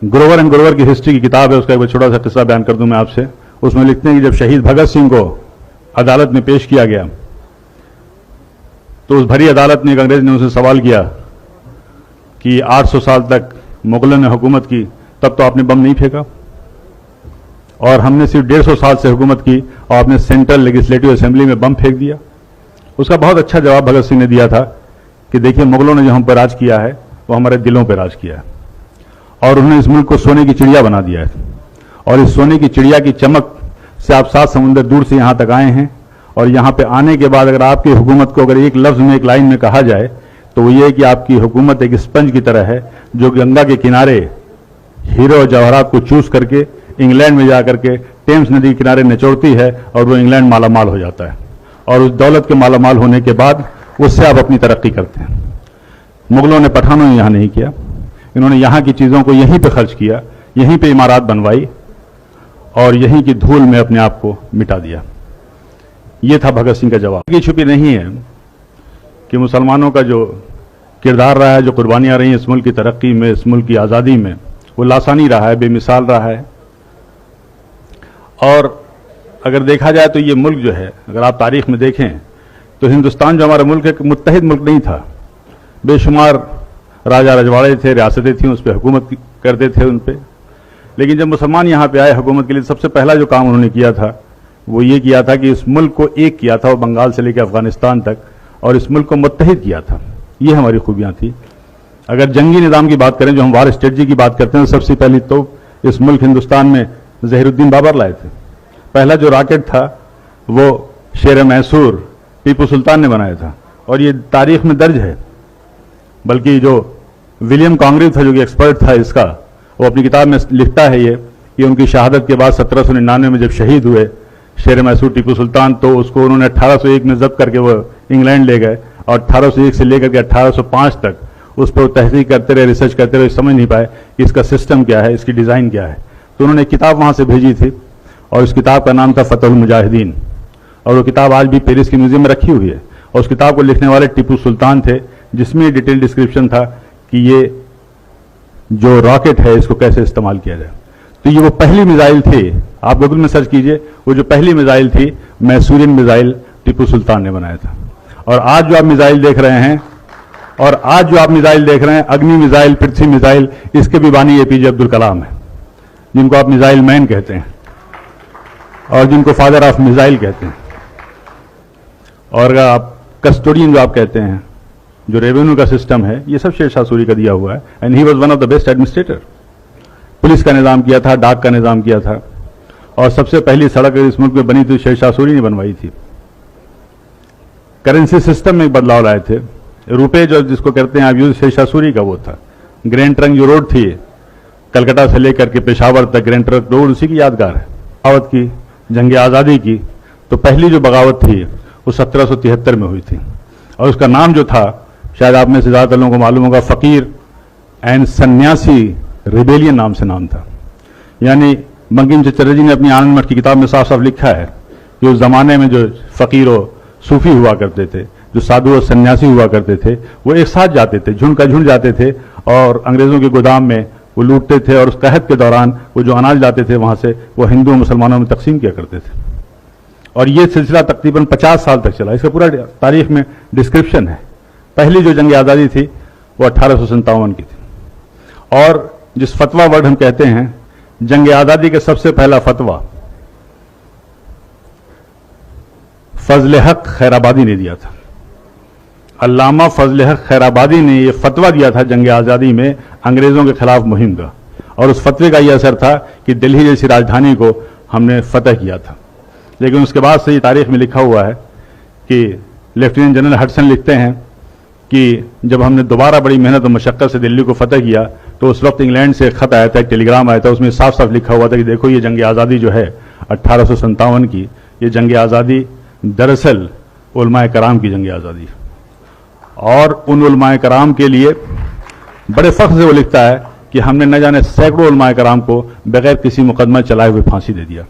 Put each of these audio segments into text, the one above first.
Grover and Grover की history की किताब है, उसका एक छोटा सा किस्सा बयान कर दूं मैं आपसे। उसमें लिखते हैं कि जब शहीद भगत सिंह को अदालत में पेश किया गया तो उस भरी अदालत में एक अंग्रेज ने उनसे सवाल किया कि 800 साल तक मुगलों ने हुकूमत की, तब तो आपने बम नहीं फेंका, और हमने सिर्फ 150 साल से हुकूमत की और आपने सेंट्रल लेजिस्लेटिव असेंबली में बम फेंक दिया। उसका बहुत अच्छा जवाब भगत सिंह ने दिया था कि देखिए, मुगलों ने जो हम पर राज किया है वो हमारे दिलों पर राज किया है, और उन्होंने इस मुल्क को सोने की चिड़िया बना दिया है, और इस सोने की चिड़िया की चमक से आप 7 समुंदर दूर से यहां तक आए हैं, और यहां पे आने के बाद अगर आपकी हुकूमत को अगर एक लफ्ज में, एक लाइन में कहा जाए तो वो ये कि आपकी हुकूमत एक स्पंज की तरह है जो गंगा के किनारे हीरो और जवाहरात को चूस करके इंग्लैंड में जाकर के टेम्स नदी के किनारे निचोड़ती है, और वो इंग्लैंड मालामाल हो जाता है, और उस दौलत के मालामाल होने के बाद उससे आप अपनी तरक्की करते हैं। मुगलों ने, पठानों ने यहां नहीं किया, इन्होंने यहां की चीजों को यहीं पे खर्च किया, यहीं पे इमारत बनवाई और यहीं की धूल में अपने आप को मिटा दिया। यह था भगत सिंह का जवाब। ये छुपी नहीं है कि मुसलमानों का जो किरदार रहा है, जो कुर्बानियां रही इस मुल्क की तरक्की में, इस मुल्क की आज़ादी में, वो लासानी रहा है, बेमिसाल रहा है। और अगर देखा जाए तो ये मुल्क जो है, अगर आप तारीख में देखें तो हिंदुस्तान जो हमारा मुल्क है, मुत्तहिद मुल्क नहीं था। बेशुमार राजा रजवाड़े थे, रियासतें थीं, उस पर हुकूमत करते थे उन पर। लेकिन जब मुसलमान यहाँ पे आए हुकूमत के लिए, सबसे पहला जो काम उन्होंने किया था वो ये किया था कि इस मुल्क को एक किया था, वो बंगाल से लेकर अफगानिस्तान तक, और इस मुल्क को मुत्तहिद किया था। ये हमारी खूबियां थी। अगर जंगी निज़ाम की बात करें, जो हम वार स्ट्रेटजी की बात करते हैं, तो सबसे पहली तो इस मुल्क हिंदुस्तान में ज़हीरुद्दीन बाबर लाए थे। पहला जो रॉकेट था वो शेर मैसूर टीपू सुल्तान ने बनाया था, और ये तारीख में दर्ज है। बल्कि जो विलियम कॉन्ग्रेव था, जो कि एक्सपर्ट था इसका, वो अपनी किताब में लिखता है ये कि उनकी शहादत के बाद 1799 में जब शहीद हुए शेर मैसूर टीपू सुल्तान, तो उसको उन्होंने 1801 में जब्त करके वो इंग्लैंड ले गए, और 1801 से लेकर के 1805 तक उस पर तहकीक करते रहे, रिसर्च करते रहे, समझ नहीं पाए कि इसका सिस्टम क्या है, इसकी डिज़ाइन क्या है। तो उन्होंने एक किताब वहाँ से भेजी थी, और उस किताब का नाम था फतहुल मुजाहिदीन, और वो किताब आज भी पेरिस के म्यूजियम में रखी हुई है। और उस किताब को लिखने वाले टीपू सुल्तान थे, जिसमें डिटेल डिस्क्रिप्शन था कि ये जो रॉकेट है इसको कैसे इस्तेमाल किया जाए। तो ये वो पहली मिसाइल थी, आप गूगल में सर्च कीजिए, वो जो पहली मिसाइल थी मैसूरियन मिसाइल टीपू सुल्तान ने बनाया था। और आज जो आप मिसाइल देख रहे हैं, अग्नि मिसाइल, पृथ्वी मिसाइल, इसके भी बानी एपीजे अब्दुल कलाम है, जिनको आप मिसाइल मैन कहते हैं और जिनको फादर ऑफ मिसाइल कहते हैं। और आप कस्टोडियन जो आप कहते हैं, जो रेवेन्यू का सिस्टम है, ये सब शेर शाह सूरी का दिया हुआ है, and he was one of the best administrator. Police का निज़ाम किया था, डाक का निज़ाम किया था, और सबसे पहली सड़क इस मुल्क में बनी थी शेर शाह सूरी ने बनवाई थी। करेंसी सिस्टम में एक बदलाव लाए थे। रुपए जो जिसको कहते हैं आप यूज, शेर शाह सूरी का वो था। ग्रैंड ट्रंक जो रोड थी कलकत्ता से लेकर के पेशावर तक, ग्रैंड ट्रंक रोड उसी की यादगार है। बगावत की, जंग आज़ादी की, तो पहली जो बगावत थी वो 1773 में हुई थी, और उसका नाम जो था, शायद आप में से ज़्यादातर लोगों को मालूम होगा, फकीर एंड सन्यासी रिबेलियन नाम से नाम था। यानी बंकिम चंद्र जी ने अपनी आनंद मठ की किताब में साफ साफ लिखा है कि उस जमाने में जो फकीर और सूफी हुआ करते थे, जो साधु और सन्यासी हुआ करते थे, वो एक साथ जाते थे, झुंड का झुंड जाते थे, और अंग्रेजों के गोदाम में वो लूटते थे, और उस कहत के दौरान वो जो अनाज लाते थे वहां से वो हिंदू और मुसलमानों में तकसीम किया करते थे। और ये सिलसिला तकरीबन 50 साल तक चला। इसका पूरा तारीख में डिस्क्रिप्शन है। पहली जो जंग आज़ादी थी वो 1857 की थी। और जिस फतवा वर्ड हम कहते हैं, जंग आज़ादी के सबसे पहला फतवा फजल हक खैराबादी ने दिया था। अल्लामा फजल हक खैराबादी ने यह फतवा दिया था जंग आज़ादी में अंग्रेज़ों के खिलाफ मुहिम का, और उस फतवे का यह असर था कि दिल्ली जैसी राजधानी को हमने फतह किया था। लेकिन उसके बाद से ये तारीख में लिखा हुआ है कि लेफ्टिनेंट जनरल हडसन लिखते हैं कि जब हमने दोबारा बड़ी मेहनत और मशक्क़त से दिल्ली को फतह किया, तो उस वक्त इंग्लैंड से एक खत आया था, एक टेलीग्राम आया था, उसमें साफ साफ लिखा हुआ था कि देखो ये जंग आज़ादी जो है 1857 की, ये जंग आज़ादी दरअसल उलमाए कराम की जंग आज़ादी है। और उन उलमाए कराम के लिए बड़े फख्र से वो लिखता है कि हमने न जाने सैकड़ों उलमाए कराम को बगैर किसी मुकदमा चलाए हुए फांसी दे दिया।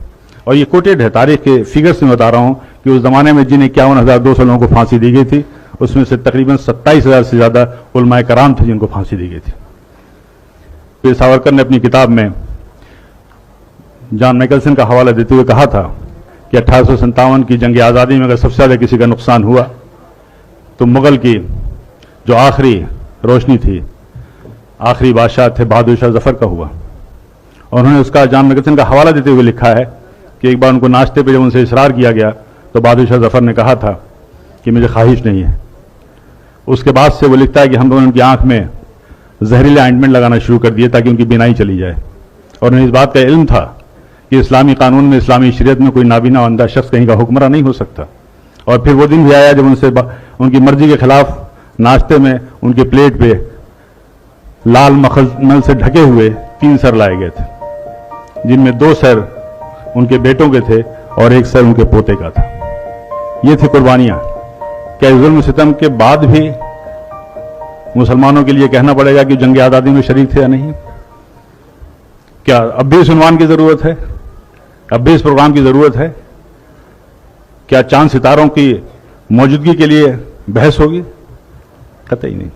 और ये कोटेड है, तारीख के फिगर्स में बता रहा हूं कि उस जमाने में जिन 51,200 लोगों को फांसी दी गई थी, उसमें से तकरीबन 27,000 से ज्यादा उलमाए कराम थे जिनको फांसी दी गई थी। वीर सावरकर ने अपनी किताब में जॉन मैकलसन का हवाला देते हुए कहा था कि 1857 की जंग आज़ादी में अगर सबसे ज़्यादा किसी का नुकसान हुआ तो मुगल की जो आखिरी रोशनी थी, आखिरी बादशाह थे बहादुर शाह जफर का हुआ। और उन्होंने उसका जॉन मैकलसन का हवाला देते हुए लिखा है कि एक बार उनको नाश्ते पे जब उनसे इसरार किया गया तो बहादुर शाह जफर ने कहा था कि मुझे ख्वाहिश नहीं है। उसके बाद से वो लिखता है कि हम लोगों ने उनकी आंख में जहरीले ऑइंटमेंट लगाना शुरू कर दिए ताकि उनकी बीनाई चली जाए। और उन्हें इस बात का इल्म था कि इस्लामी कानून में, इस्लामी शरीयत में कोई नाबीना अंधा शख्स कहीं का हुक्मरान नहीं हो सकता। और फिर वो दिन भी आया जब उनसे उनकी मर्जी के खिलाफ नाश्ते में उनके प्लेट पे लाल मखमल से ढके हुए 3 सर लाए गए थे, जिनमें 2 सर उनके बेटों के थे और 1 सर उनके पोते का था। ये थी कुर्बानियां। क्या जुल्म सितम के बाद भी मुसलमानों के लिए कहना पड़ेगा कि जंग आज़ादी में शरीक थे या नहीं? क्या अब भी इस उन्वान की जरूरत है? अब भी इस प्रोग्राम की जरूरत है? क्या चांद सितारों की मौजूदगी के लिए बहस होगी? कतई नहीं।